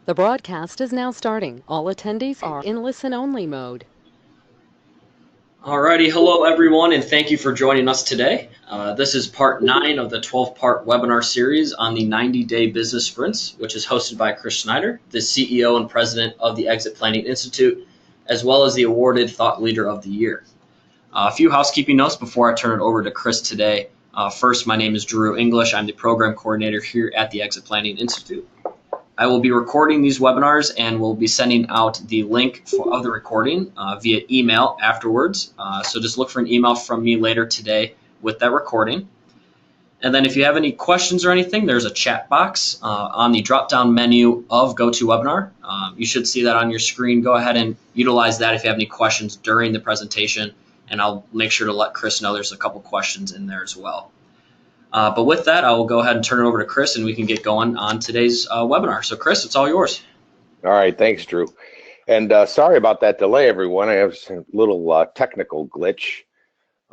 The broadcast is now starting. All attendees are in listen-only mode. Alrighty, hello everyone, and thank you for joining us today. This is part 9 of the 12-part webinar series on the 90-day business sprints, which is hosted by Chris Schneider, the CEO and president of the Exit Planning Institute, as well as the awarded Thought Leader of the Year. A few housekeeping notes before I turn it over to Chris today. First, my name is Drew English. I'm the program coordinator here at the Exit Planning Institute. I will be recording these webinars and will be sending out the link of the recording via email afterwards. So just look for an email from me later today with that recording. And then if you have any questions or anything, there's a chat box on the drop-down menu of GoToWebinar. You should see that on your screen. Go ahead and utilize that if you have any questions during the presentation, and I'll make sure to let Chris know there's a couple questions in there as well. But with that, I will go ahead and turn it over to Chris, and we can get going on today's webinar. So, Chris, it's all yours. All right, thanks, Drew. And sorry about that delay, everyone. I have a little technical glitch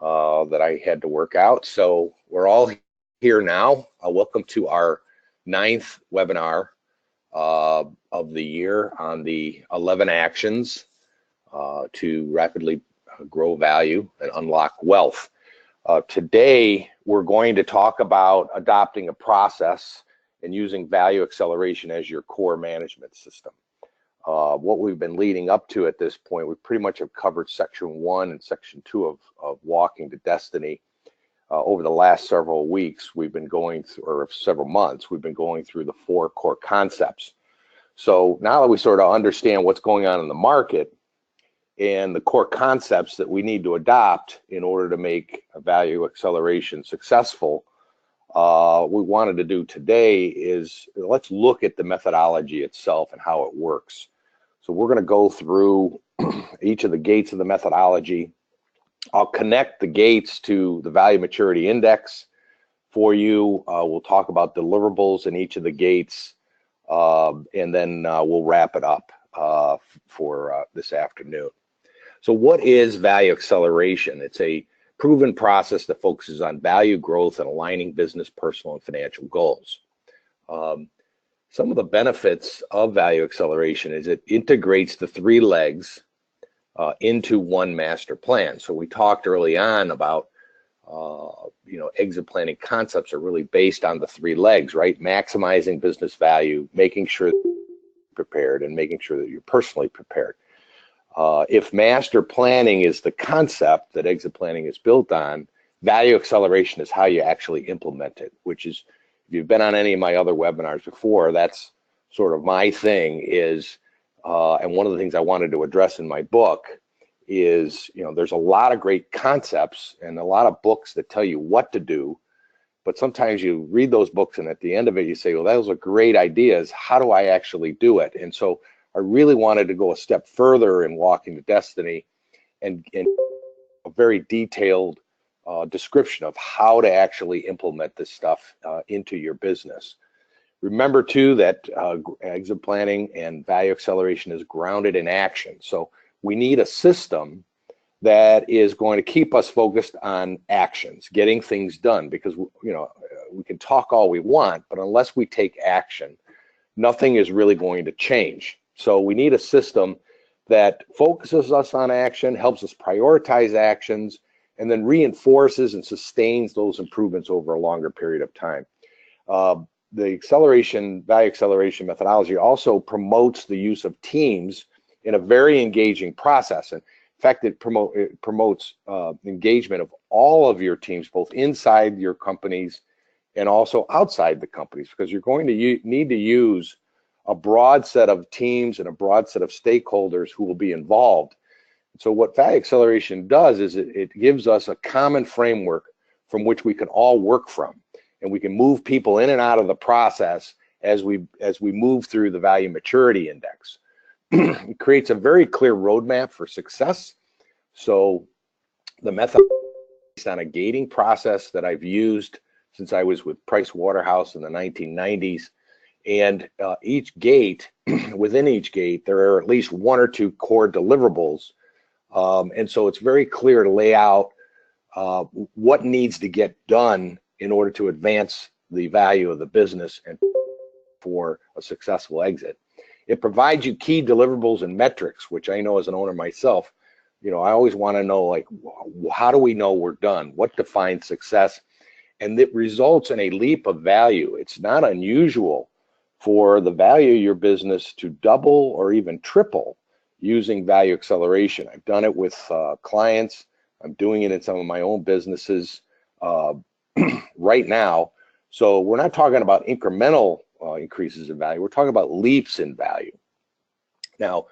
that I had to work out. So we're all here now. Welcome to our 9th webinar of the year on the 11 actions to rapidly grow value and unlock wealth. Today, we're going to talk about adopting a process and using value acceleration as your core management system. What we've been leading up to at this point, we pretty much have covered section 1 and section 2 of Walking to Destiny. Over the last several weeks, we've been going through, or several months, we've been going through the 4 core concepts. So now that we sort of understand what's going on in the market and the core concepts that we need to adopt in order to make a value acceleration successful, what we wanted to do today is let's look at the methodology itself and how it works. So we're going to go through each of the gates of the methodology. I'll connect the gates to the Value Maturity Index for you. We'll talk about deliverables in each of the gates, and then we'll wrap it up for this afternoon. So what is value acceleration? It's a proven process that focuses on value growth and aligning business, personal, and financial goals. Some of the benefits of value acceleration is it integrates the 3 legs into one master plan. So we talked early on about, exit planning concepts are really based on the 3 legs, right? Maximizing business value, making sure that you're prepared, and making sure that you're personally prepared. If master planning is the concept that exit planning is built on, value acceleration is how you actually implement it, which is, if you've been on any of my other webinars before, that's sort of my thing is, and one of the things I wanted to address in my book is, there's a lot of great concepts and a lot of books that tell you what to do, but sometimes you read those books and at the end of it, you say, well, those are great ideas. How do I actually do it? And so I really wanted to go a step further in Walking to Destiny and a very detailed description of how to actually implement this stuff into your business. Remember too that exit planning and value acceleration is grounded in action. So we need a system that is going to keep us focused on actions, getting things done, because we can talk all we want, but unless we take action, nothing is really going to change. So we need a system that focuses us on action, helps us prioritize actions, and then reinforces and sustains those improvements over a longer period of time. The value acceleration methodology also promotes the use of teams in a very engaging process. And in fact, it promotes engagement of all of your teams, both inside your companies and also outside the companies, because you're going to need to use a broad set of teams and a broad set of stakeholders who will be involved. So what value acceleration does is it gives us a common framework from which we can all work from, and we can move people in and out of the process as we move through the Value Maturity Index. It creates a very clear roadmap for success. So the method is based on a gating process that I've used since I was with Price Waterhouse in the 1990s. And each gate, within each gate, there are at least 1 or 2 core deliverables. And so it's very clear to lay out what needs to get done in order to advance the value of the business and for a successful exit. It provides you key deliverables and metrics, which I know as an owner myself, I always want to know, like, how do we know we're done? What defines success? And it results in a leap of value. It's not unusual for the value of your business to double or even triple using value acceleration. I've done it with clients. I'm doing it in some of my own businesses right now. So we're not talking about incremental increases in value. We're talking about leaps in value. Now,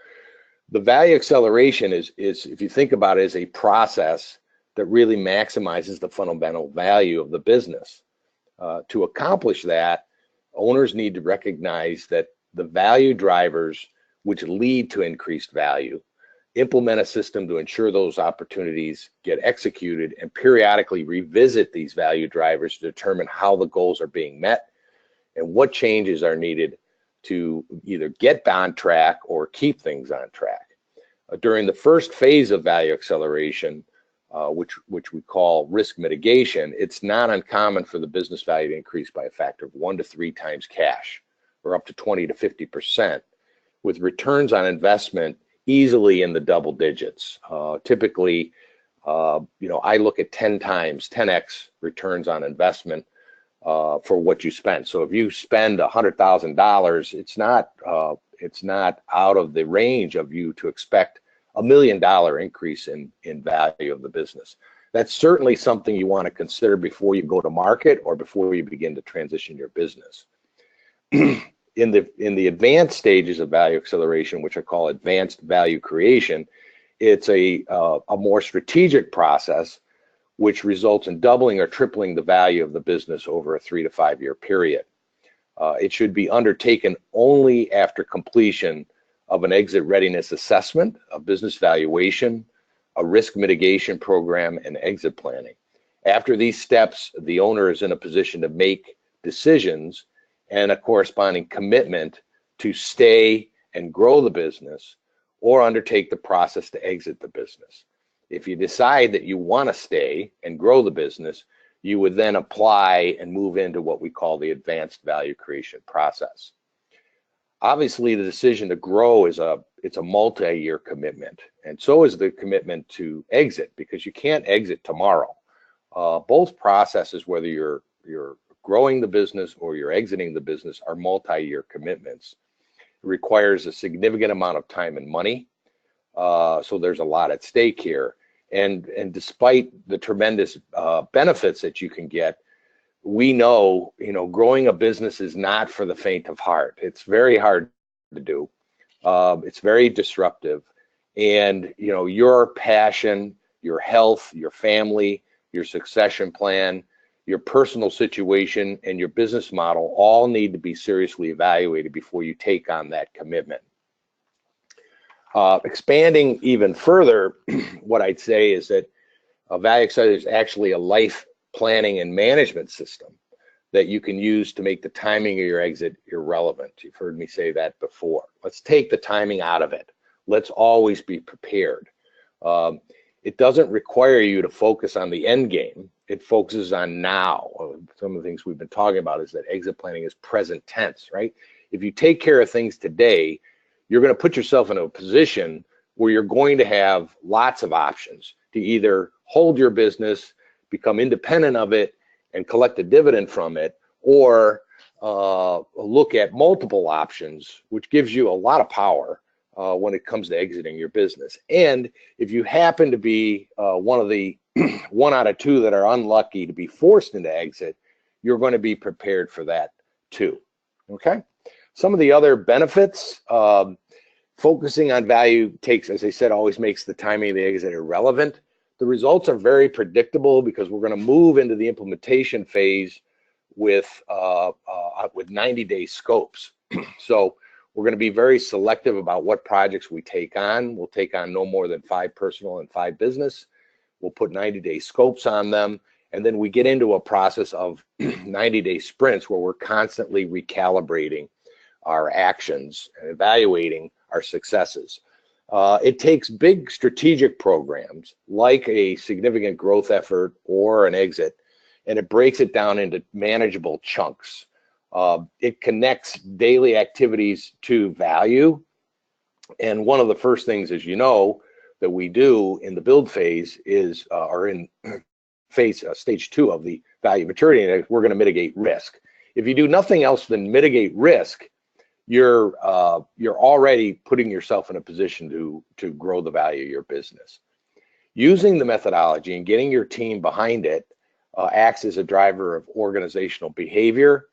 the value acceleration is if you think about it, is a process that really maximizes the fundamental value of the business. To accomplish that, owners need to recognize that the value drivers which lead to increased value, implement a system to ensure those opportunities get executed, and periodically revisit these value drivers to determine how the goals are being met and what changes are needed to either get on track or keep things on track. During the first phase of value acceleration, which we call risk mitigation, it's not uncommon for the business value to increase by a factor of 1 to 3 times cash, or up to 20 to 50%, with returns on investment easily in the double digits. Typically, I look at 10x returns on investment for what you spend. So if you spend $100,000, it's not out of the range of you to expect $1 million increase in value of the business. That's certainly something you want to consider before you go to market or before you begin to transition your business. In the advanced stages of value acceleration, which I call advanced value creation, it's a more strategic process which results in doubling or tripling the value of the business over a 3 to 5 year period. It should be undertaken only after completion of an exit readiness assessment, a business valuation, a risk mitigation program, and exit planning. After these steps, the owner is in a position to make decisions and a corresponding commitment to stay and grow the business or undertake the process to exit the business. If you decide that you want to stay and grow the business, you would then apply and move into what we call the advanced value creation process. Obviously, the decision to grow it's a multi-year commitment, and so is the commitment to exit, because you can't exit tomorrow. Both processes, whether you're growing the business or you're exiting the business, are multi-year commitments. It requires a significant amount of time and money, so there's a lot at stake here. And despite the tremendous benefits that you can get, we know, growing a business is not for the faint of heart. It's very hard to do. It's very disruptive. And, your passion, your health, your family, your succession plan, your personal situation, and your business model all need to be seriously evaluated before you take on that commitment. Expanding even further, what I'd say is that Value Accelerator is actually a life planning and management system that you can use to make the timing of your exit irrelevant. You've heard me say that before. Let's take the timing out of it. Let's always be prepared. It doesn't require you to focus on the end game. It focuses on now. Some of the things we've been talking about is that exit planning is present tense, right? If you take care of things today, you're going to put yourself in a position where you're going to have lots of options to either hold your business, become independent of it, and collect a dividend from it, or look at multiple options, which gives you a lot of power when it comes to exiting your business. And if you happen to be one of the 1 out of 2 that are unlucky to be forced into exit, you're going to be prepared for that too. Okay? Some of the other benefits, focusing on value as I said, always makes the timing of the exit irrelevant. The results are very predictable because we're going to move into the implementation phase with 90-day scopes. So we're going to be very selective about what projects we take on. We'll take on no more than 5 personal and 5 business. We'll put 90-day scopes on them. And then we get into a process of 90-day sprints where we're constantly recalibrating our actions and evaluating our successes. It takes big strategic programs like a significant growth effort or an exit, and it breaks it down into manageable chunks. It connects daily activities to value. And one of the first things, as you know, that we do in the build phase is, or in phase stage 2 of the value maturity index, we're going to mitigate risk. If you do nothing else than mitigate risk, you're already putting yourself in a position to grow the value of your business. Using the methodology and getting your team behind it acts as a driver of organizational behavior.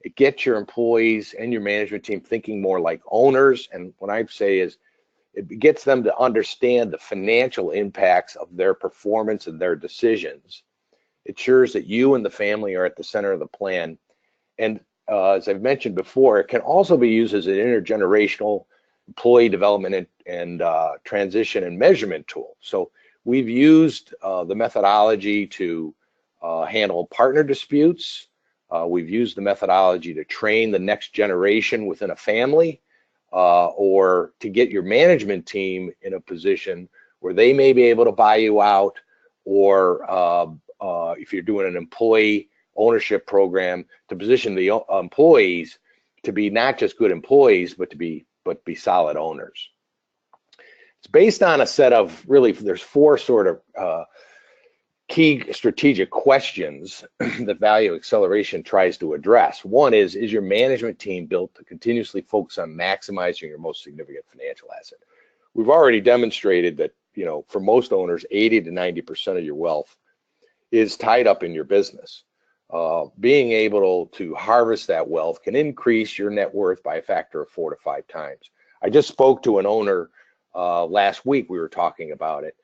It gets your employees and your management team thinking more like owners. And what I say is it gets them to understand the financial impacts of their performance and their decisions. It ensures that you and the family are at the center of the plan. And as I've mentioned before, it can also be used as an intergenerational employee development and transition and measurement tool. So we've used the methodology to handle partner disputes. We've used the methodology to train the next generation within a family, or to get your management team in a position where they may be able to buy you out, or if you're doing an employee ownership program, to position the employees to be not just good employees, but to be solid owners. It's based on a set of there's 4 sort of key strategic questions that Value Acceleration tries to address. One is your management team built to continuously focus on maximizing your most significant financial asset? We've already demonstrated that, for most owners, 80 to 90% of your wealth is tied up in your business. Being able to harvest that wealth can increase your net worth by a factor of 4 to 5 times. I just spoke to an owner last week. We were talking about it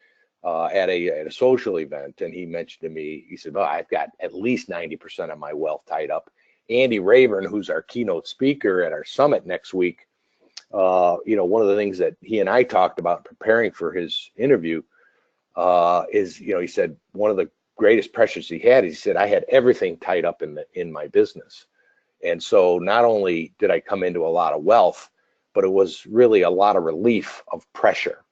at a social event, and he mentioned to me, he said, well, I've got at least 90% of my wealth tied up. Andy Rayburn, who's our keynote speaker at our summit next week, one of the things that he and I talked about preparing for his interview is, he said one of the greatest pressures he had, he said, I had everything tied up in my business. And so not only did I come into a lot of wealth, but it was really a lot of relief of pressure.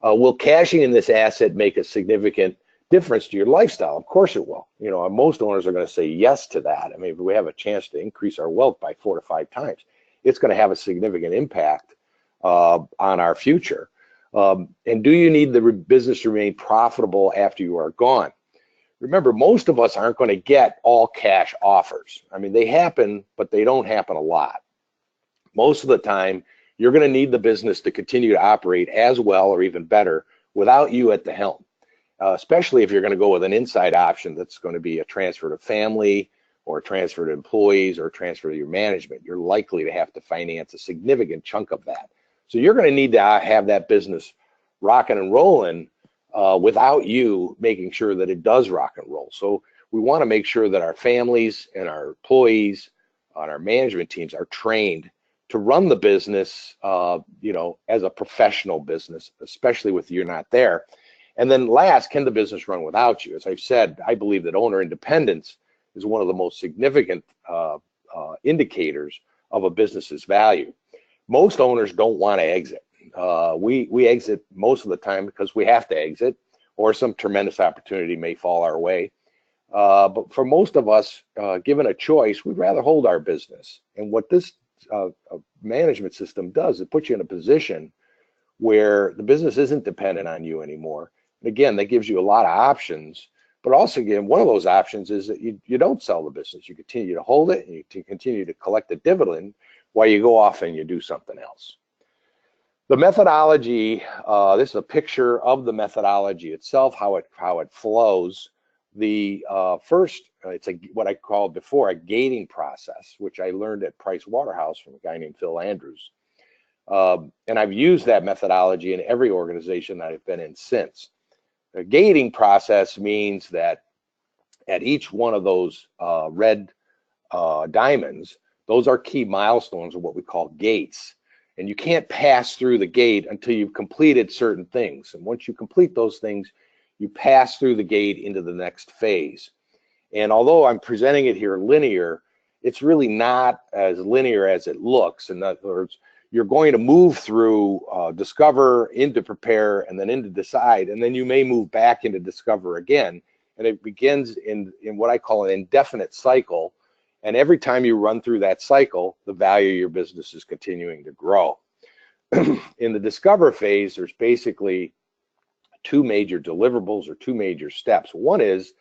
Will cashing in this asset make a significant difference to your lifestyle? Of course it will. Most owners are going to say yes to that. I mean, if we have a chance to increase our wealth by 4 to 5 times, it's going to have a significant impact on our future. And do you need the business to remain profitable after you are gone? Remember, most of us aren't going to get all cash offers. I mean, they happen, but they don't happen a lot. Most of the time, you're going to need the business to continue to operate as well or even better without you at the helm, especially if you're going to go with an inside option that's going to be a transfer to family or a transfer to employees or a transfer to your management. You're likely to have to finance a significant chunk of that. So you're going to need to have that business rocking and rolling without you making sure that it does rock and roll. So we want to make sure that our families and our employees and our management teams are trained to run the business, as a professional business, especially with you're not there. And then last, can the business run without you? As I've said, I believe that owner independence is one of the most significant indicators of a business's value. Most owners don't want to exit. We exit most of the time because we have to exit, or some tremendous opportunity may fall our way. But for most of us, given a choice, we'd rather hold our business. And what this management system does, it puts you in a position where the business isn't dependent on you anymore. And again, that gives you a lot of options. But also, again, one of those options is that you don't sell the business. You continue to hold it, and you continue to collect the dividend while you go off and you do something else. The methodology, this is a picture of the methodology itself, how it flows. The first, it's what I called before a gating process, which I learned at Price Waterhouse from a guy named Phil Andrews. And I've used that methodology in every organization that I've been in since. A gating process means that at each one of those red diamonds, those are key milestones, or what we call gates. And you can't pass through the gate until you've completed certain things. And once you complete those things, you pass through the gate into the next phase. And although I'm presenting it here linear, it's really not as linear as it looks. In other words, you're going to move through discover, into prepare, and then into decide, and then you may move back into discover again. And it begins in what I call an indefinite cycle. And every time you run through that cycle, the value of your business is continuing to grow. In the discover phase, there's basically two major deliverables or two major steps. One is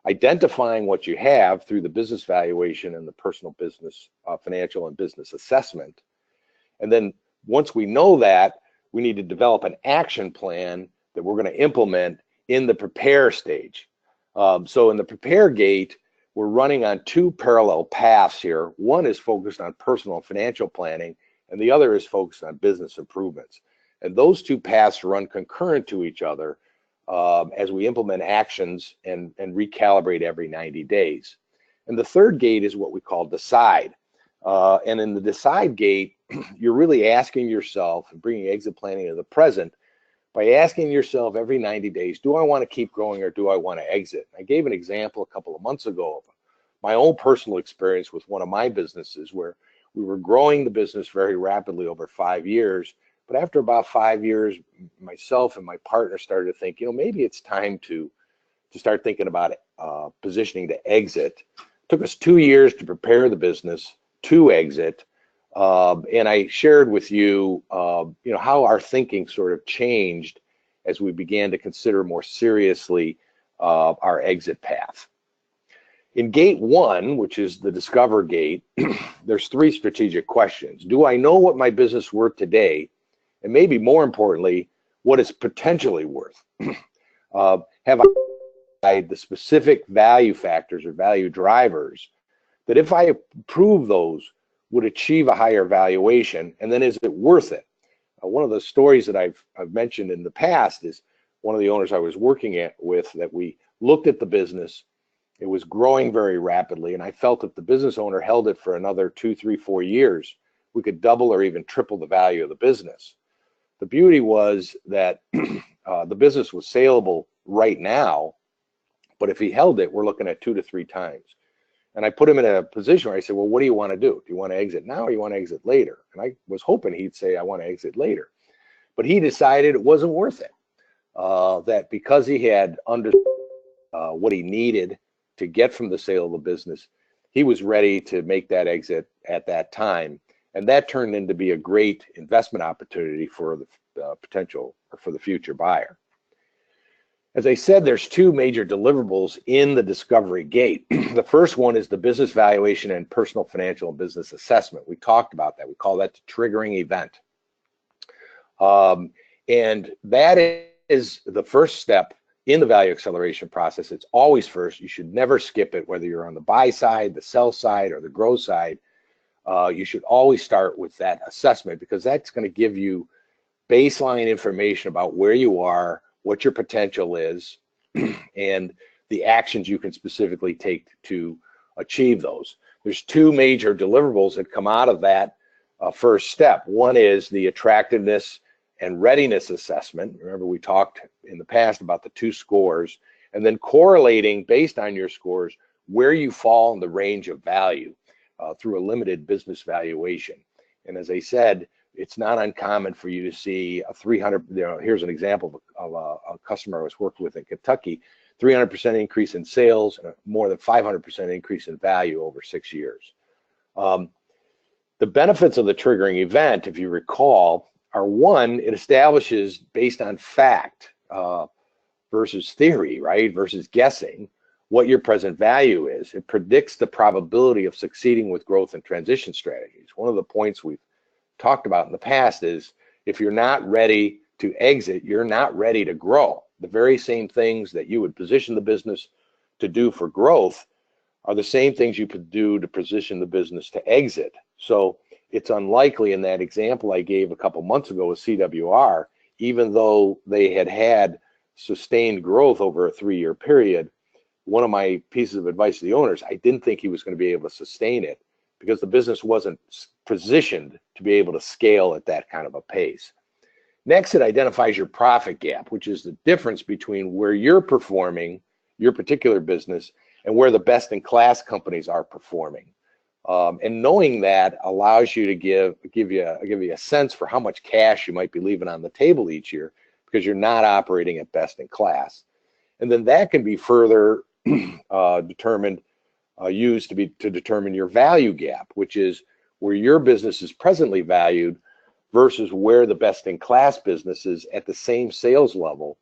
identifying what you have through the business valuation and the personal business financial and business assessment. And then once we know that, we need to develop an action plan that we're going to implement in the prepare stage. So in the prepare gate, we're running on two parallel paths here. One is focused on personal and financial planning, and the other is focused on business improvements. And those two paths run concurrent to each other as we implement actions and recalibrate every 90 days. And the third gate is what we call decide. And in the decide gate, you're really asking yourself and bringing exit planning to the present by asking yourself every 90 days, do I want to keep growing or do I want to exit? I gave an example a couple of months ago of my own personal experience with one of my businesses where we were growing the business very rapidly over 5 years. But after about 5 years, myself and my partner started to think, maybe it's time to start thinking about positioning to exit. It took us 2 years to prepare the business to exit. And I shared with you, how our thinking sort of changed as we began to consider more seriously our exit path. In gate one, which is the discover gate, there's three strategic questions. Do I know what my business is worth today? And maybe more importantly, what it's potentially worth? Have I the specific value factors or value drivers that if I improve those would achieve a higher valuation? And then is it worth it? One of the stories that I've mentioned in the past is one of the owners I was working with that we looked at the business. It was growing very rapidly, and I felt if the business owner held it for another 2, 3, 4 years, we could double or even triple the value of the business. The beauty was that the business was saleable right now, but if he held it, we're looking at 2 to 3 times. And I put him in a position where I said, well, what do you want to do? Do you want to exit now or you want to exit later? And I was hoping he'd say, I want to exit later. But he decided it wasn't worth it, that because he had understood what he needed to get from the sale of the business, he was ready to make that exit at that time. And that turned into be a great investment opportunity for the potential or for the future buyer. As I said, there's two major deliverables in the discovery gate. The first one is the business valuation and personal financial and business assessment. We talked about that. We call that the triggering event. And that is the first step in the value acceleration process. It's always first. You should never skip it, whether you're on the buy side, the sell side, or the grow side. You should always start with that assessment because that's going to give you baseline information about where you are, what your potential is, and the actions you can specifically take to achieve those. There's two major deliverables that come out of that first step. One is the attractiveness and readiness assessment. Remember, we talked in the past about the 2 scores, and then correlating based on your scores where you fall in the range of value through a limited business valuation. And as I said, it's not uncommon for you to see a 300, here's an example of a customer I was working with in Kentucky, 300% increase in sales and a more than 500% increase in value over 6 years. The benefits of the triggering event, if you recall, are one, it establishes based on fact versus theory, right, versus guessing, what your present value is. It predicts the probability of succeeding with growth and transition strategies. One of the points we've talked about in the past is if you're not ready to exit, you're not ready to grow. The very same things that you would position the business to do for growth are the same things you could do to position the business to exit. So it's unlikely in that example I gave a couple months ago with CWR, even though they had sustained growth over a 3-year period, one of my pieces of advice to the owners, I didn't think he was going to be able to sustain it because the business wasn't positioned to be able to scale at that kind of a pace. Next, it identifies your profit gap, which is the difference between where you're performing, your particular business, and where the best-in-class companies are performing. And knowing that allows you to give you a sense for how much cash you might be leaving on the table each year because you're not operating at best in class. And then that can be further determined used to determine your value gap, which is where your business is presently valued versus where the best-in-class businesses at the same sales level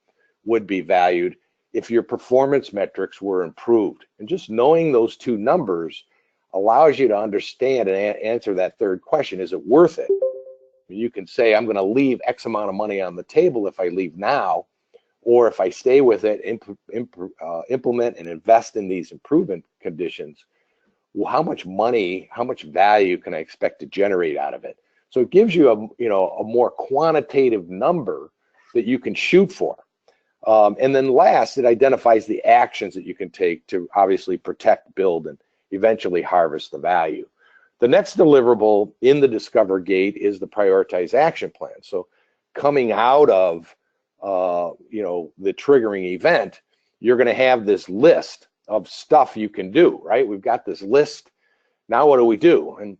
would be valued if your performance metrics were improved. And just knowing those two numbers allows you to understand and answer that third question: is it worth it? You can say, I'm going to leave X amount of money on the table if I leave now, or if I stay with it, implement and invest in these improvement conditions. Well, how much money, how much value can I expect to generate out of it? So it gives you a more quantitative number that you can shoot for. And then last, it identifies the actions that you can take to obviously protect, build, and eventually harvest the value. The next deliverable in the Discover Gate is the prioritized action plan. So coming out of the triggering event, you're going to have this list of stuff you can do, right? We've got this list. Now what do we do? And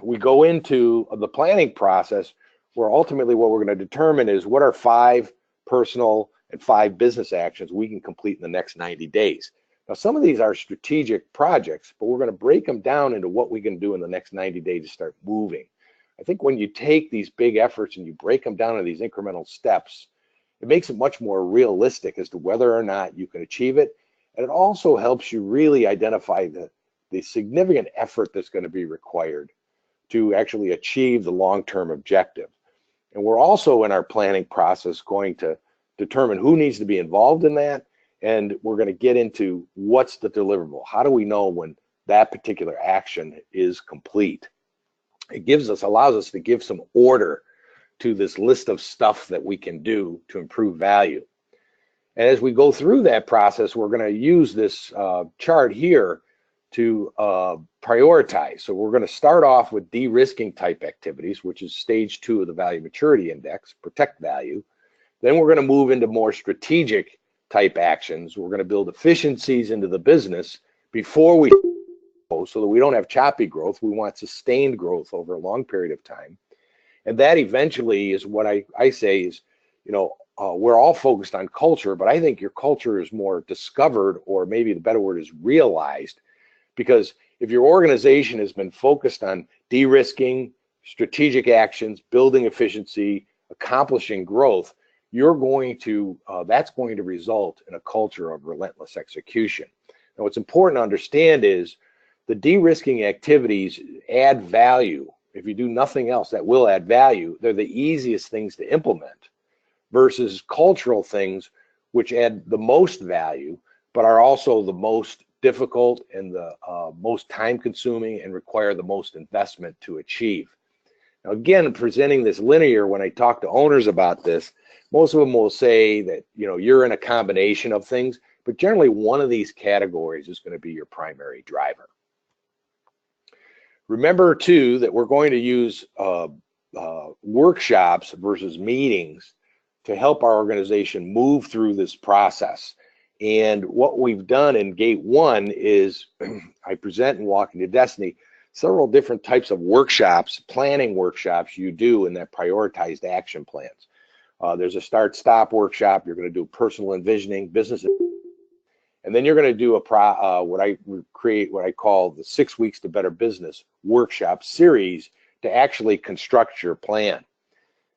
we go into the planning process where ultimately what we're going to determine is what are 5 personal and 5 business actions we can complete in the next 90 days. Now, some of these are strategic projects, but we're going to break them down into what we can do in the next 90 days to start moving. I think when you take these big efforts and you break them down into these incremental steps, it makes it much more realistic as to whether or not you can achieve it. And it also helps you really identify the significant effort that's going to be required to actually achieve the long-term objective. And we're also in our planning process going to determine who needs to be involved in that. And we're going to get into what's the deliverable. How do we know when that particular action is complete? It allows us to give some order to this list of stuff that we can do to improve value. And as we go through that process, we're going to use this chart here to prioritize. So we're going to start off with de-risking type activities, which is stage 2 of the Value Maturity Index, protect value. Then we're going to move into more strategic type actions. We're going to build efficiencies into the business before we grow, so that we don't have choppy growth. We want sustained growth over a long period of time. And that eventually is what I say is, we're all focused on culture, but I think your culture is more discovered, or maybe the better word is realized, because if your organization has been focused on de-risking, strategic actions, building efficiency, accomplishing growth, that's going to result in a culture of relentless execution. Now, what's important to understand is the de-risking activities add value. If you do nothing else, that will add value. They're the easiest things to implement versus cultural things, which add the most value, but are also the most difficult and the most time-consuming and require the most investment to achieve. Now, again, presenting this linear, when I talk to owners about this, most of them will say that you're in a combination of things, but generally one of these categories is going to be your primary driver. Remember too that we're going to use workshops versus meetings to help our organization move through this process. And what we've done in Gate 1 is I present in Walking to Destiny several different types of workshops, planning workshops you do in that prioritized action plans. There's a start-stop workshop. You're going to do personal envisioning, business, and then you're going to do what I call the 6 Weeks to Better Business workshop series to actually construct your plan.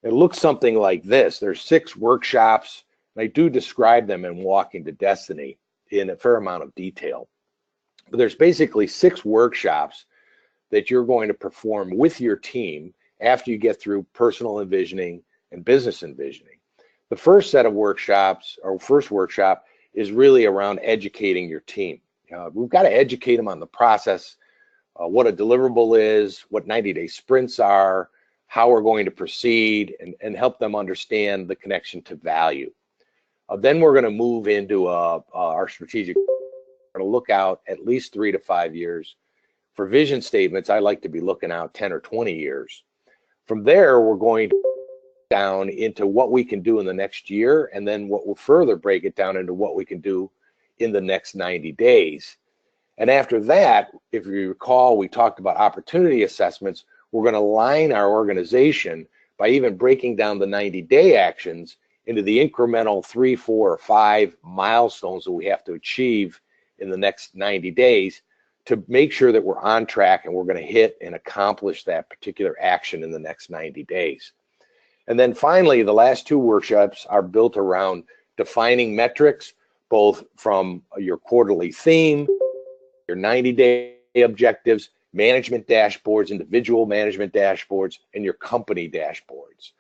It looks something like this. There's 6 workshops, and I do describe them in Walking to Destiny in a fair amount of detail. But there's basically 6 workshops that you're going to perform with your team after you get through personal envisioning and business envisioning. The first set of workshops, or first workshop, is really around educating your team. We've got to educate them on the process, what a deliverable is, what 90-day sprints are, how we're going to proceed, and help them understand the connection to value. Then we're going to move into our strategic. We're going to look out at least 3 to 5 years. For vision statements, I like to be looking out 10 or 20 years. From there, we're going to down into what we can do in the next year, and then what will further break it down into what we can do in the next 90 days. And after that, if you recall, we talked about opportunity assessments. We're going to line our organization by even breaking down the 90-day actions into the incremental 3, 4, or 5 milestones that we have to achieve in the next 90 days to make sure that we're on track and we're going to hit and accomplish that particular action in the next 90 days. And then finally, the last two workshops are built around defining metrics, both from your quarterly theme, your 90-day objectives, management dashboards, individual management dashboards, and your company dashboards.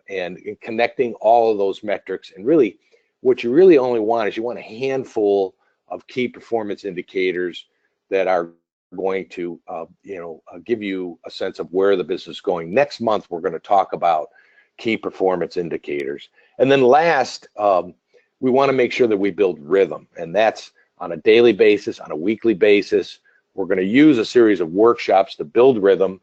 And in connecting all of those metrics. And really, what you really only want is you want a handful of key performance indicators that are going to give you a sense of where the business is going. Next month, we're going to talk about key performance indicators. And then last, we want to make sure that we build rhythm, and that's on a daily basis, on a weekly basis. We're going to use a series of workshops to build rhythm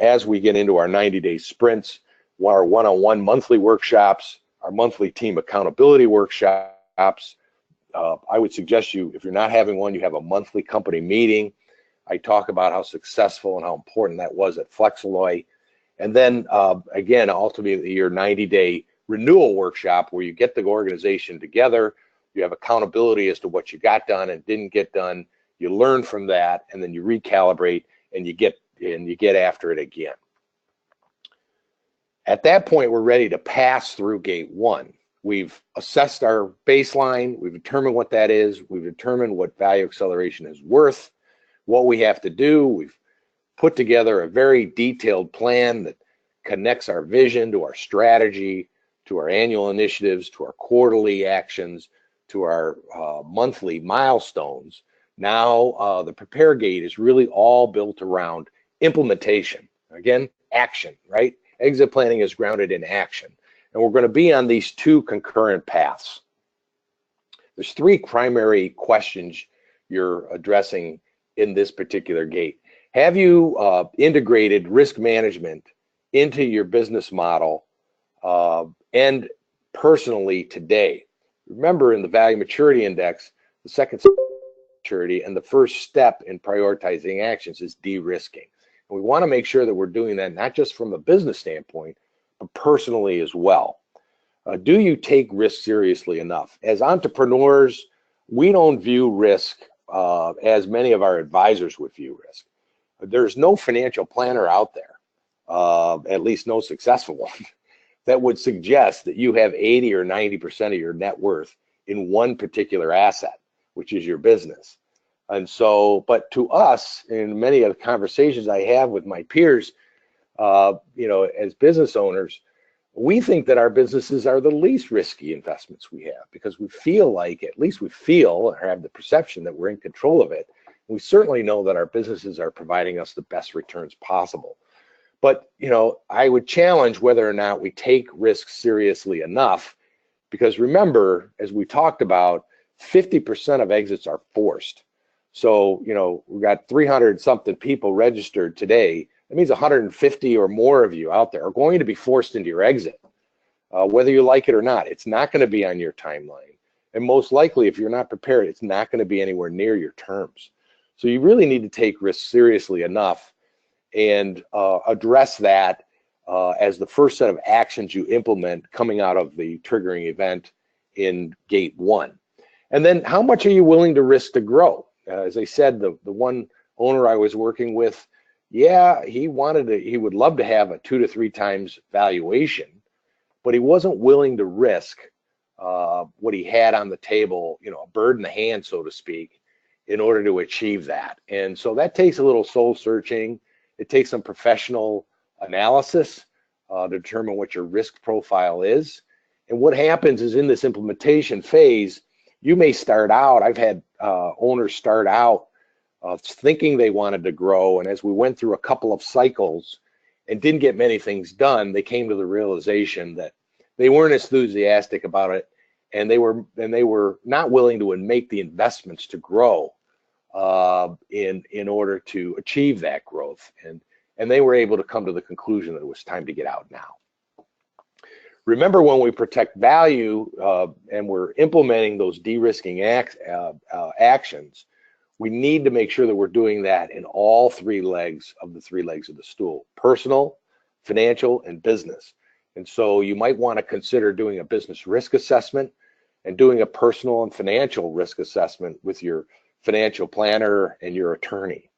as we get into our 90-day sprints, our one-on-one monthly workshops, our monthly team accountability workshops. I would suggest you, if you're not having one, you have a monthly company meeting. I talk about how successful and how important that was at Flexalloy. And then again, ultimately your 90-day renewal workshop where you get the organization together, you have accountability as to what you got done and didn't get done, you learn from that, and then you recalibrate and you get after it again. At that point, we're ready to pass through gate one. We've assessed our baseline, we've determined what that is, we've determined what value acceleration is worth, what we have to do. We've put together a very detailed plan that connects our vision to our strategy, to our annual initiatives, to our quarterly actions, to our monthly milestones. Now, the prepare gate is really all built around implementation. Again, action, right? Exit planning is grounded in action. And we're going to be on these two concurrent paths. There's three primary questions you're addressing in this particular gate. Have you integrated risk management into your business model and personally today? Remember, in the Value Maturity Index, the second maturity and the first step in prioritizing actions is de-risking. And we want to make sure that we're doing that not just from a business standpoint, but personally as well. Do you take risk seriously enough? As entrepreneurs, we don't view risk as many of our advisors would view risk. There's no financial planner out there, at least no successful one, that would suggest that you have 80 or 90% of your net worth in one particular asset, which is your business. And so, but to us, in many of the conversations I have with my peers, as business owners, we think that our businesses are the least risky investments we have because we feel like, at least we feel or have the perception that we're in control of it. We certainly know that our businesses are providing us the best returns possible. But, I would challenge whether or not we take risks seriously enough, because remember, as we talked about, 50% of exits are forced. So, we've got 300 something people registered today. That means 150 or more of you out there are going to be forced into your exit, whether you like it or not. It's not going to be on your timeline. And most likely, if you're not prepared, it's not going to be anywhere near your terms. So you really need to take risks seriously enough and address that as the first set of actions you implement coming out of the triggering event in gate one. And then how much are you willing to risk to grow? As I said, the one owner I was working with, yeah, he would love to have a 2 to 3 times valuation, but he wasn't willing to risk what he had on the table, a bird in the hand, so to speak, in order to achieve that. And so that takes a little soul searching. It takes some professional analysis to determine what your risk profile is. And what happens is in this implementation phase, you may start out, I've had owners start out thinking they wanted to grow, and as we went through a couple of cycles and didn't get many things done, they came to the realization that they weren't enthusiastic about it, and they were not willing to make the investments to grow in order to achieve that growth, and they were able to come to the conclusion that it was time to get out now. Remember, when we protect value and we're implementing those de-risking actions, we need to make sure that we're doing that in all 3 legs of the 3 legs of the stool: personal, financial, and business. And so you might want to consider doing a business risk assessment and doing a personal and financial risk assessment with your financial planner, and your attorney.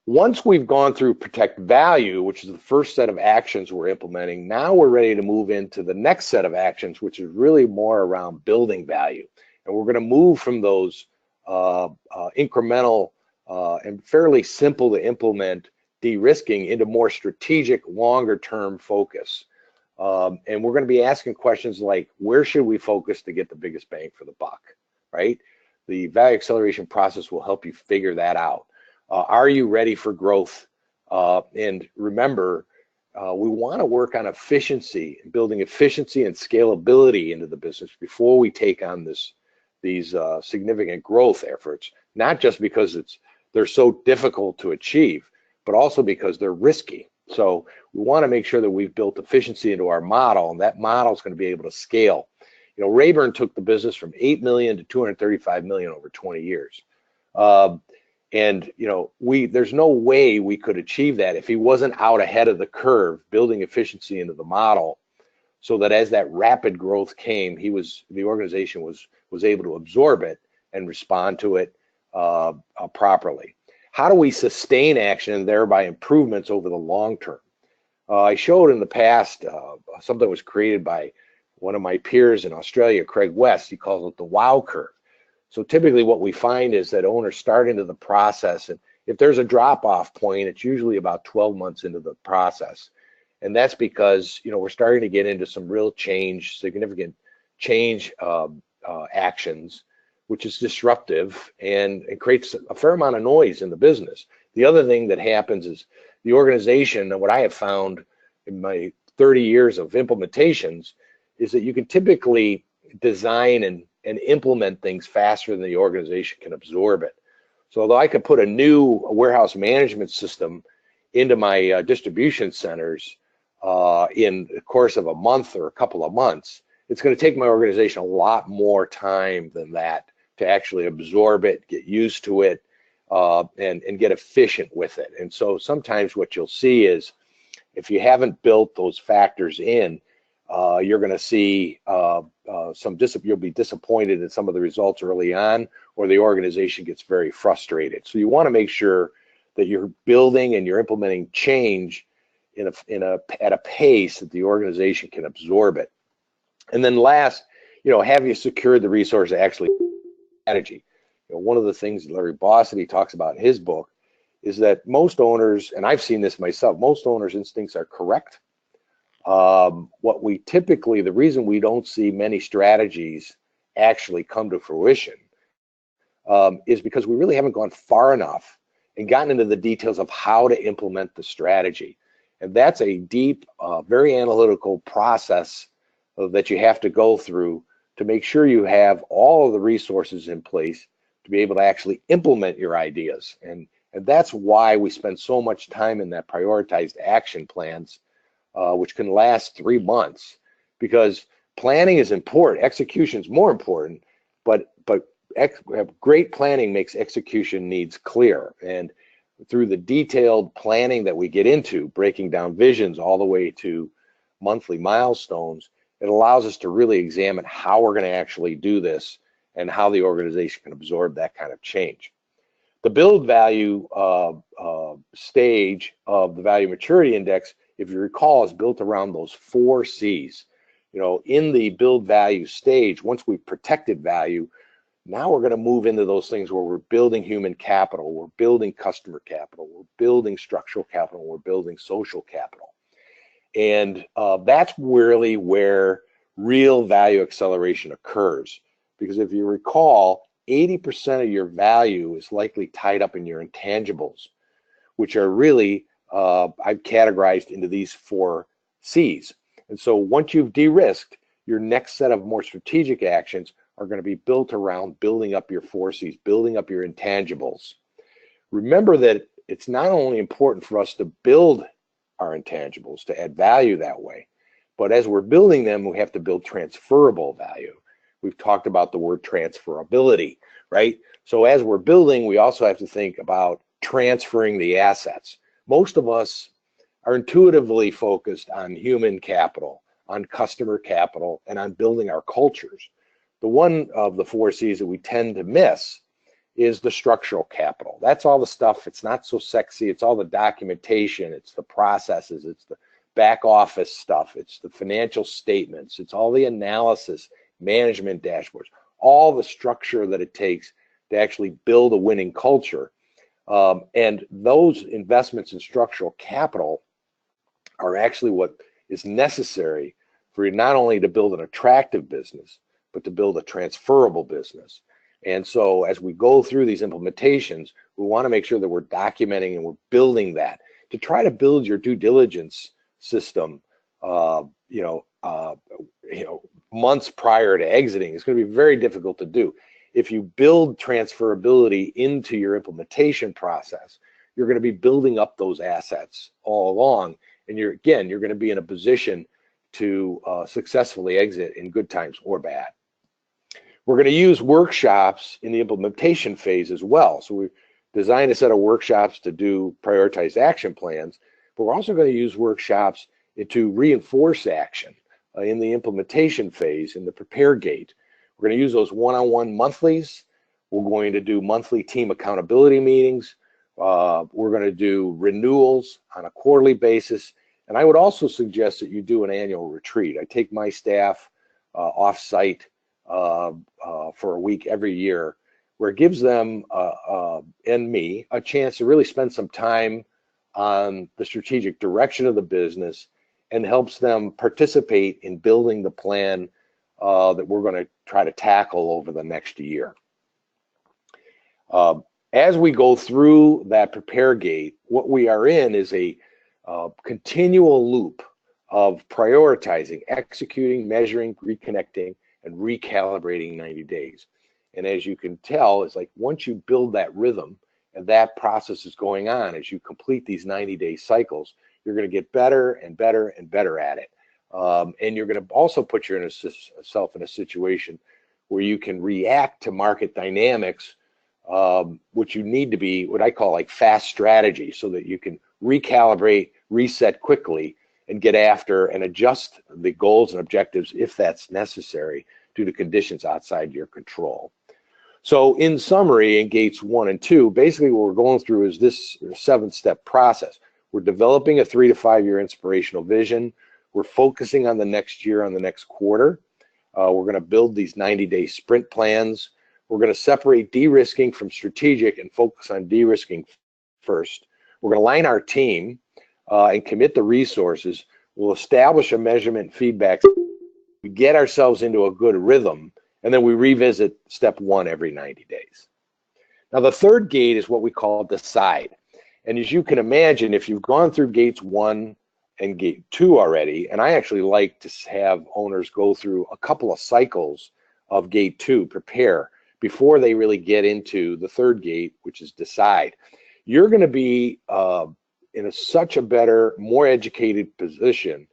Once we've gone through protect value, which is the first set of actions we're implementing, now we're ready to move into the next set of actions, which is really more around building value. And we're going to move from those incremental and fairly simple to implement de-risking into more strategic, longer term focus. And we're going to be asking questions like, where should we focus to get the biggest bang for the buck, right? The value acceleration process will help you figure that out. Are you ready for growth? And remember, we want to work on efficiency, building efficiency and scalability into the business before we take on these significant growth efforts, not just because they're so difficult to achieve, but also because they're risky. So we want to make sure that we've built efficiency into our model, and that model is going to be able to scale. You know, Rayburn took the business from 8 million to 235 million over 20 years. And you know, there's no way we could achieve that if he wasn't out ahead of the curve, building efficiency into the model, so that as that rapid growth came, the organization was able to absorb it and respond to it properly. How do we sustain action and thereby improvements over the long term? I showed in the past something that was created by one of my peers in Australia, Craig West. He calls it the WOW curve. So typically what we find is that owners start into the process, and if there's a drop-off point, it's usually about 12 months into the process. And that's because, you know, we're starting to get into some real change, significant change actions, which is disruptive and it creates a fair amount of noise in the business. The other thing that happens is the organization, and what I have found in my 30 years of implementations, is that you can typically design and implement things faster than the organization can absorb it. So although I could put a new warehouse management system into my distribution centers in the course of a month or a couple of months, it's going to take my organization a lot more time than that to actually absorb it, get used to it, and get efficient with it. And so sometimes what you'll see is if you haven't built those factors in, you're going to see you'll be disappointed in some of the results early on, or the organization gets very frustrated. So you want to make sure that you're building and you're implementing change at a pace that the organization can absorb it. And then last, you know, have you secured the resource to actually strategy? You know, one of the things Larry Bossidy talks about in his book is that most owners, and I've seen this myself, most owners' instincts are correct. The reason we don't see many strategies actually come to fruition is because we really haven't gone far enough and gotten into the details of how to implement the strategy. And that's a deep, very analytical process that you have to go through to make sure you have all of the resources in place to be able to actually implement your ideas. And that's why we spend so much time in that prioritized action plans, which can last 3 months, because planning is important, execution is more important, but great planning makes execution needs clear. And through the detailed planning that we get into, breaking down visions all the way to monthly milestones, it allows us to really examine how we're going to actually do this and how the organization can absorb that kind of change. The build value stage of the Value Maturity Index, if you recall, is built around those 4 C's. You know, in the build value stage, once we've protected value, now we're going to move into those things where we're building human capital, we're building customer capital, we're building structural capital, we're building social capital. And that's really where real value acceleration occurs. Because if you recall, 80% of your value is likely tied up in your intangibles, which are really, I've categorized into these 4 C's. And so once you've de-risked, your next set of more strategic actions are going to be built around building up your 4 C's, building up your intangibles. Remember that it's not only important for us to build our intangibles, to add value that way, but as we're building them, we have to build transferable value. We've talked about the word transferability, right? So as we're building, we also have to think about transferring the assets. Most of us are intuitively focused on human capital, on customer capital, and on building our cultures. The one of the 4 C's that we tend to miss is the structural capital. That's all the stuff. It's not so sexy. It's all the documentation. It's the processes. It's the back office stuff. It's the financial statements. It's all the analysis, management dashboards, all the structure that it takes to actually build a winning culture. And those investments in structural capital are actually what is necessary for you not only to build an attractive business, but to build a transferable business. And so as we go through these implementations, we want to make sure that we're documenting and we're building that. To try to build your due diligence system, months prior to exiting, it's going to be very difficult to do. If you build transferability into your implementation process, you're going to be building up those assets all along, and you're going to be in a position to successfully exit in good times or bad. We're going to use workshops in the implementation phase as well. So we designed a set of workshops to do prioritized action plans, but we're also going to use workshops to reinforce action in the implementation phase, in the prepare gate. We're going to use those one-on-one monthlies. We're going to do monthly team accountability meetings. We're going to do renewals on a quarterly basis. And I would also suggest that you do an annual retreat. I take my staff off-site for a week every year, where it gives them and me a chance to really spend some time on the strategic direction of the business, and helps them participate in building the plan that we're going to try to tackle over the next year. As we go through that prepare gate, what we are in is a continual loop of prioritizing, executing, measuring, reconnecting, and recalibrating 90 days. And as you can tell, it's like once you build that rhythm and that process is going on, as you complete these 90-day cycles, you're going to get better and better and better at it. And you're going to also put yourself in a situation where you can react to market dynamics, which you need to be what I call like fast strategy, so that you can recalibrate, reset quickly, and get after and adjust the goals and objectives if that's necessary due to conditions outside your control. So in summary, in gates 1 and 2, basically what we're going through is this 7-step process. We're developing a 3 to 5 year inspirational vision. We're focusing on the next year, on the next quarter. We're going to build these 90-day sprint plans. We're going to separate de-risking from strategic and focus on de-risking first. We're going to align our team and commit the resources. We'll establish a measurement feedback. We get ourselves into a good rhythm, and then we revisit step 1 every 90 days. Now, the third gate is what we call decide. And as you can imagine, if you've gone through gates 1 and gate 2 already, and I actually like to have owners go through a couple of cycles of gate 2, prepare, before they really get into the third gate, which is decide. You're going to be in such a better, more educated position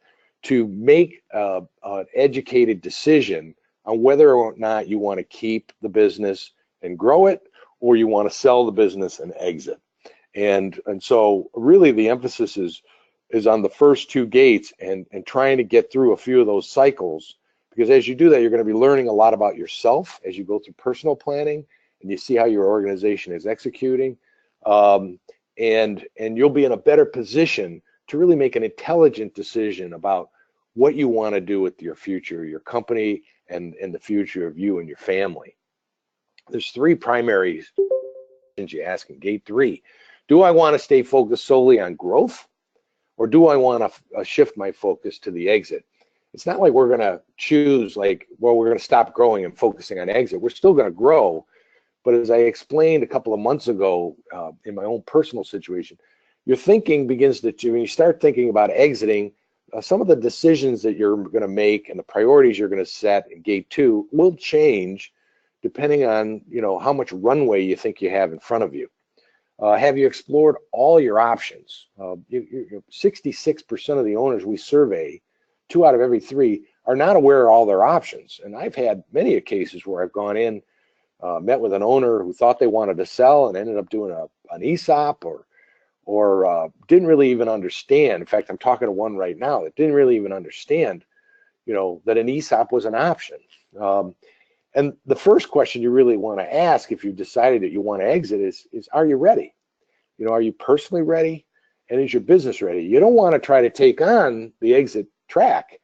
to make an educated decision on whether or not you want to keep the business and grow it, or you want to sell the business and exit. And so really the emphasis is on the first 2 gates and trying to get through a few of those cycles, because as you do that, you're going to be learning a lot about yourself as you go through personal planning and you see how your organization is executing. And you'll be in a better position to really make an intelligent decision about what you want to do with your future, your company, and the future of you and your family. There's 3 primary questions you ask in gate 3. Do I want to stay focused solely on growth, or do I want to shift my focus to the exit? It's not like we're going to choose like, well, we're going to stop growing and focusing on exit. We're still going to grow. But as I explained a couple of months ago in my own personal situation, your thinking begins to, when you start thinking about exiting, some of the decisions that you're going to make and the priorities you're going to set in gate 2 will change depending on, how much runway you think you have in front of you. Have you explored all your options? 66% of the owners we survey, 2 out of every 3, are not aware of all their options. And I've had many cases where I've gone in, met with an owner who thought they wanted to sell and ended up doing an ESOP or didn't really even understand. In fact, I'm talking to one right now that didn't really even understand, that an ESOP was an option. And And the first question you really want to ask if you've decided that you want to exit is are you ready? You know, are you personally ready? And is your business ready? You don't want to try to take on the exit track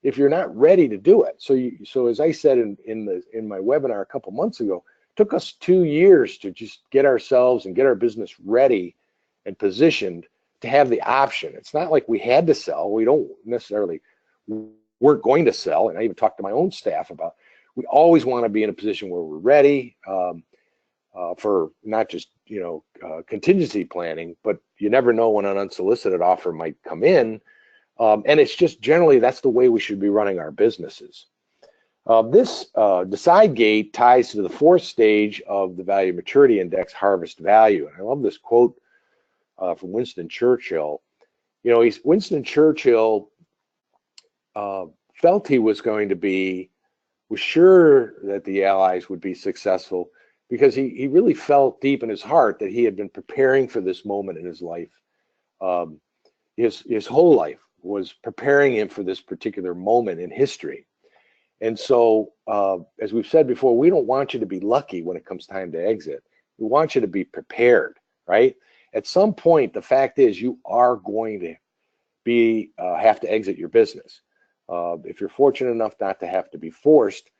if you're not ready to do it. So as I said in my webinar a couple months ago, it took us 2 years to just get ourselves and get our business ready and positioned to have the option. It's not like we had to sell. We don't necessarily weren't going to sell. And I even talked to my own staff about, we always want to be in a position where we're ready for not just, contingency planning, but you never know when an unsolicited offer might come in. And it's just generally, that's the way we should be running our businesses. This decide gate ties to the 4th stage of the value maturity index, harvest value. And I love this quote from Winston Churchill. Winston Churchill felt he was sure that the Allies would be successful because he really felt deep in his heart that he had been preparing for this moment in his life. His whole life was preparing him for this particular moment in history. And so, as we've said before, we don't want you to be lucky when it comes time to exit. We want you to be prepared, right? At some point, the fact is you are going to have to exit your business. If you're fortunate enough not to have to be forced,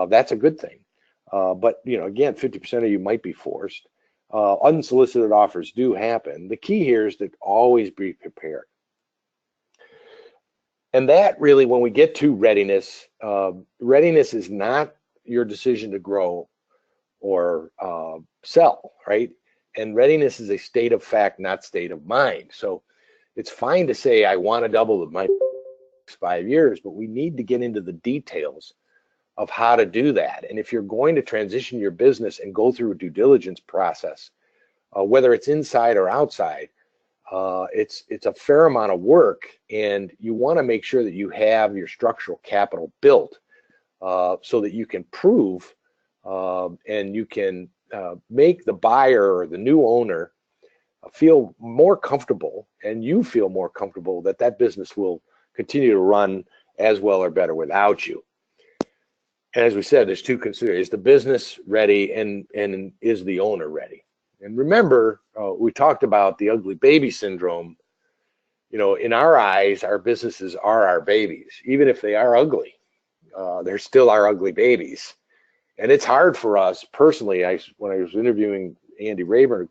that's a good thing. But again, 50% of you might be forced. Unsolicited offers do happen. The key here is to always be prepared. And that really, when we get to readiness, readiness is not your decision to grow or sell, right? And readiness is a state of fact, not state of mind. So it's fine to say, I want to double my 5 years, but we need to get into the details of how to do that. And if you're going to transition your business and go through a due diligence process, whether it's inside or outside, it's a fair amount of work, and you want to make sure that you have your structural capital built so that you can prove and you can make the buyer or the new owner feel more comfortable, and you feel more comfortable that that business will continue to run as well or better without you. And as we said, there's two considerations: is the business ready, and is the owner ready? And remember, we talked about the ugly baby syndrome. In our eyes, our businesses are our babies. Even if they are ugly, they're still our ugly babies. And it's hard for us personally. When I was interviewing Andy Rayburn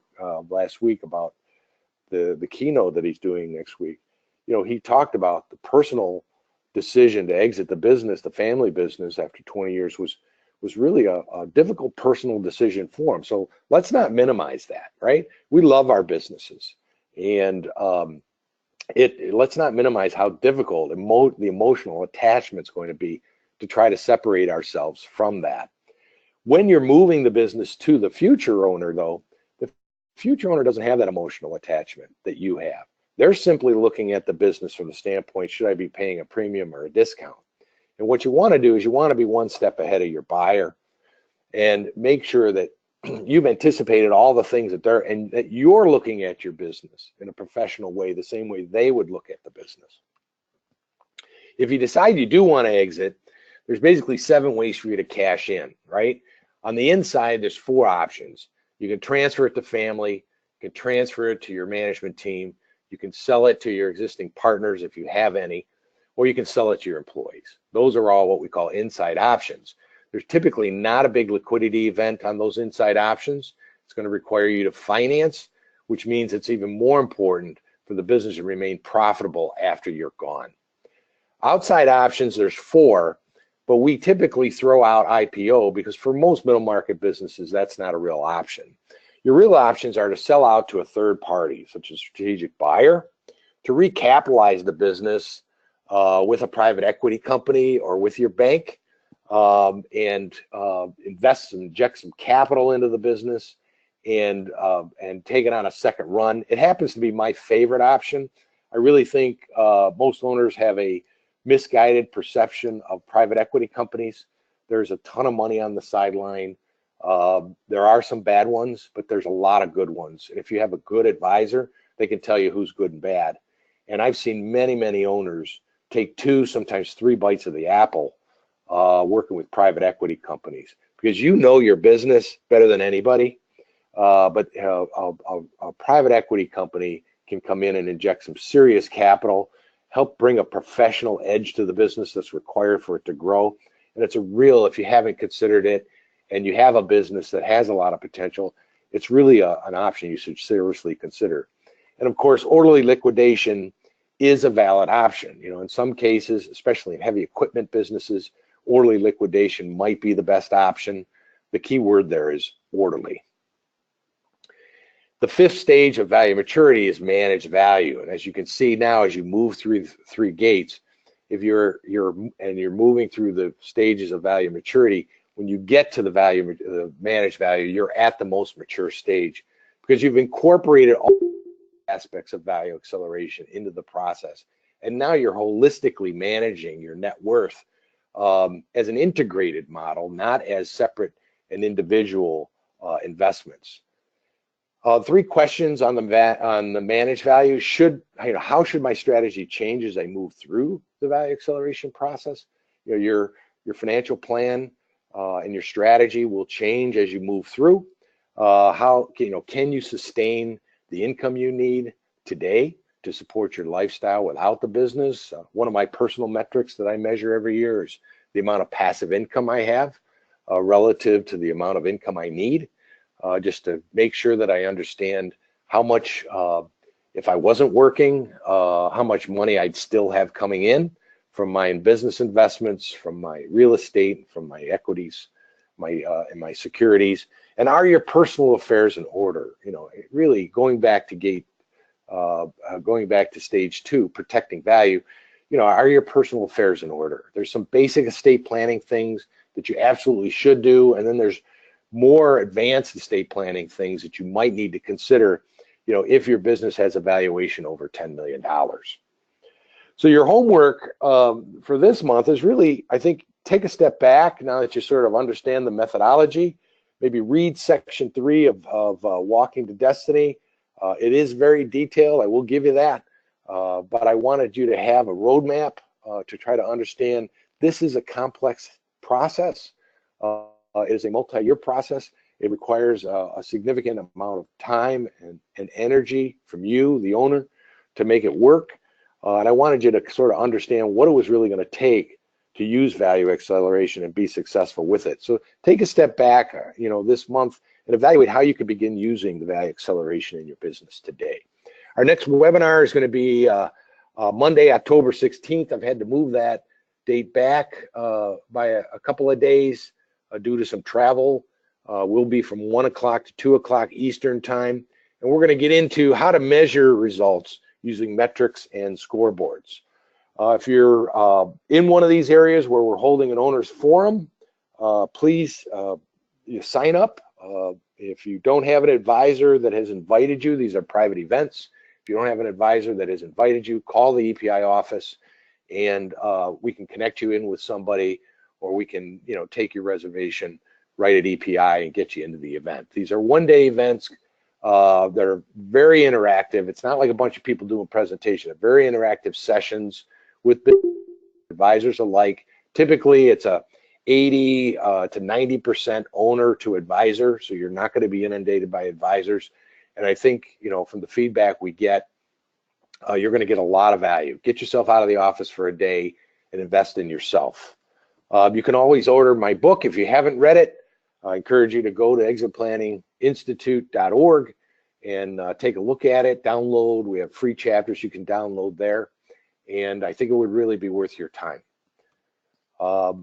last week about the keynote that he's doing next week, he talked about the personal decision to exit the business, the family business, after 20 years was really a difficult personal decision for him. So let's not minimize that, right? We love our businesses, and let's not minimize how difficult the emotional attachment's going to be to try to separate ourselves from that. When you're moving the business to the future owner, though, the future owner doesn't have that emotional attachment that you have. They're simply looking at the business from the standpoint, should I be paying a premium or a discount? And what you want to do is you want to be one step ahead of your buyer and make sure that you've anticipated all the things and that you're looking at your business in a professional way, the same way they would look at the business. If you decide you do want to exit, there's basically 7 ways for you to cash in, right? On the inside, there's 4 options. You can transfer it to family, you can transfer it to your management team, you can sell it to your existing partners if you have any, or you can sell it to your employees. Those are all what we call inside options. There's typically not a big liquidity event on those inside options. It's going to require you to finance, which means it's even more important for the business to remain profitable after you're gone. Outside options, there's 4, but we typically throw out IPO because for most middle market businesses, that's not a real option. Your real options are to sell out to a third party, such as a strategic buyer, to recapitalize the business with a private equity company or with your bank, and inject some capital into the business and take it on a second run. It happens to be my favorite option. I really think most owners have a misguided perception of private equity companies. There's a ton of money on the sideline. There are some bad ones, but there's a lot of good ones. And if you have a good advisor, they can tell you who's good and bad. And I've seen many, many owners take 2, sometimes 3 bites of the apple working with private equity companies, because you know your business better than anybody. But a private equity company can come in and inject some serious capital, help bring a professional edge to the business that's required for it to grow. And it's a real, if you haven't considered it and you have a business that has a lot of potential, it's really an option you should seriously consider. And of course, orderly liquidation is a valid option. You know, in some cases, especially in heavy equipment businesses, orderly liquidation might be the best option. The key word there is orderly. The fifth stage of value maturity is managed value. And as you can see now, as you move through the three gates, if you're moving through the stages of value maturity, when you get to the managed value, you're at the most mature stage, because you've incorporated all aspects of value acceleration into the process. And now you're holistically managing your net worth as an integrated model, not as separate and individual investments. Three questions on the managed value. How should my strategy change as I move through the value acceleration process? You know, your financial plan and your strategy will change as you move through. Can you sustain the income you need today to support your lifestyle without the business? One of my personal metrics that I measure every year is the amount of passive income I have relative to the amount of income I need. Just to make sure that I understand how much, if I wasn't working, how much money I'd still have coming in from my business investments, from my real estate, from my equities, and my securities. And are your personal affairs in order? You know, really going back to stage two, protecting value. You know, are your personal affairs in order? There's some basic estate planning things that you absolutely should do, and then there's more advanced estate planning things that you might need to consider, you know, if your business has a valuation over $10 million. So your homework for this month is really, I think, take a step back now that you sort of understand the methodology. Maybe read section 3 of Walking to Destiny. It is very detailed, I will give you that, but I wanted you to have a roadmap to try to understand this is a complex process. It is a multi-year process. It requires a significant amount of time and energy from you, the owner, to make it work. And I wanted you to sort of understand what it was really going to take to use value acceleration and be successful with it. So take a step back, you know, this month and evaluate how you can begin using the value acceleration in your business today. Our next webinar is going to be Monday, October 16th. I've had to move that date back by a couple of days due to some travel. We'll be from 1 o'clock to 2 o'clock Eastern time. And we're going to get into how to measure results using metrics and scoreboards. If you're in one of these areas where we're holding an owner's forum, please sign up. If you don't have an advisor that has invited you, these are private events. If you don't have an advisor that has invited you, call the EPI office and we can connect you in with somebody, or we can, you know, take your reservation right at EPI and get you into the event. These are one-day events that are very interactive. It's not like a bunch of people doing a presentation. They're very interactive sessions with advisors alike. Typically, it's a 80 to 90% owner to advisor, so you're not going to be inundated by advisors. And I think, you know, from the feedback we get, you're going to get a lot of value. Get yourself out of the office for a day and invest in yourself. You can always order my book if you haven't read it. I encourage you to go to exitplanninginstitute.org and take a look at it, download. We have free chapters you can download there, and I think it would really be worth your time. For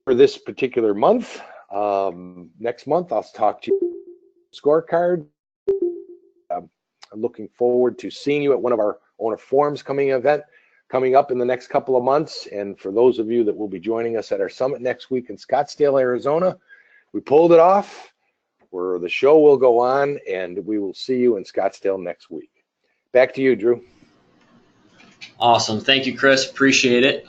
this particular month, next month, I'll talk to you scorecard. I'm looking forward to seeing you at one of our owner forums coming up in the next couple of months. And for those of you that will be joining us at our summit next week in Scottsdale, Arizona, we pulled it off, where the show will go on, and we will see you in Scottsdale next week. Back to you, Drew. Awesome. Thank you, Chris. Appreciate it.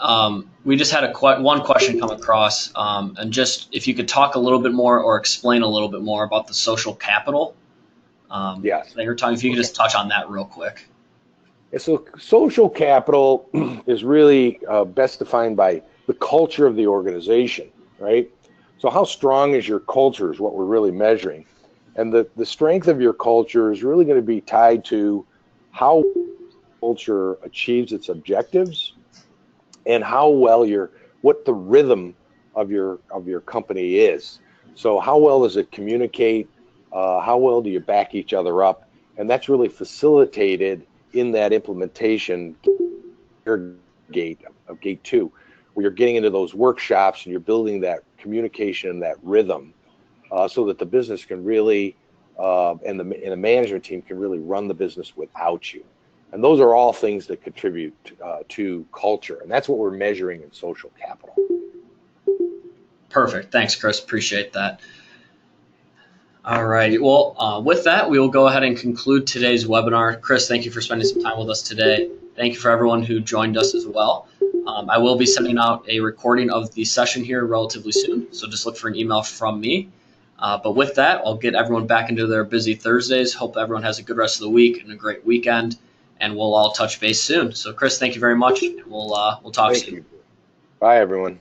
We just had one question come across, and just if you could talk a little bit more or explain a little bit more about the social capital. Yes. That you're talking, if you could just touch on that real quick. And so social capital is really best defined by the culture of the organization, right? So how strong is your culture is what we're really measuring. And the strength of your culture is really going to be tied to how culture achieves its objectives and how well what the rhythm of your company is. So how well does it communicate? How well do you back each other up? And that's really facilitated in that implementation gate of gate 2, where you're getting into those workshops and you're building that communication and that rhythm, so that the business can really and the management team can really run the business without you. And those are all things that contribute to culture, and that's what we're measuring in social capital. Perfect. Thanks, Chris. Appreciate that. All righty. Well, with that, we will go ahead and conclude today's webinar. Chris, thank you for spending some time with us today. Thank you for everyone who joined us as well. I will be sending out a recording of the session here relatively soon, so just look for an email from me. But with that, I'll get everyone back into their busy Thursdays. Hope everyone has a good rest of the week and a great weekend, and we'll all touch base soon. So, Chris, thank you very much. We'll talk soon. Thank you. Bye, everyone.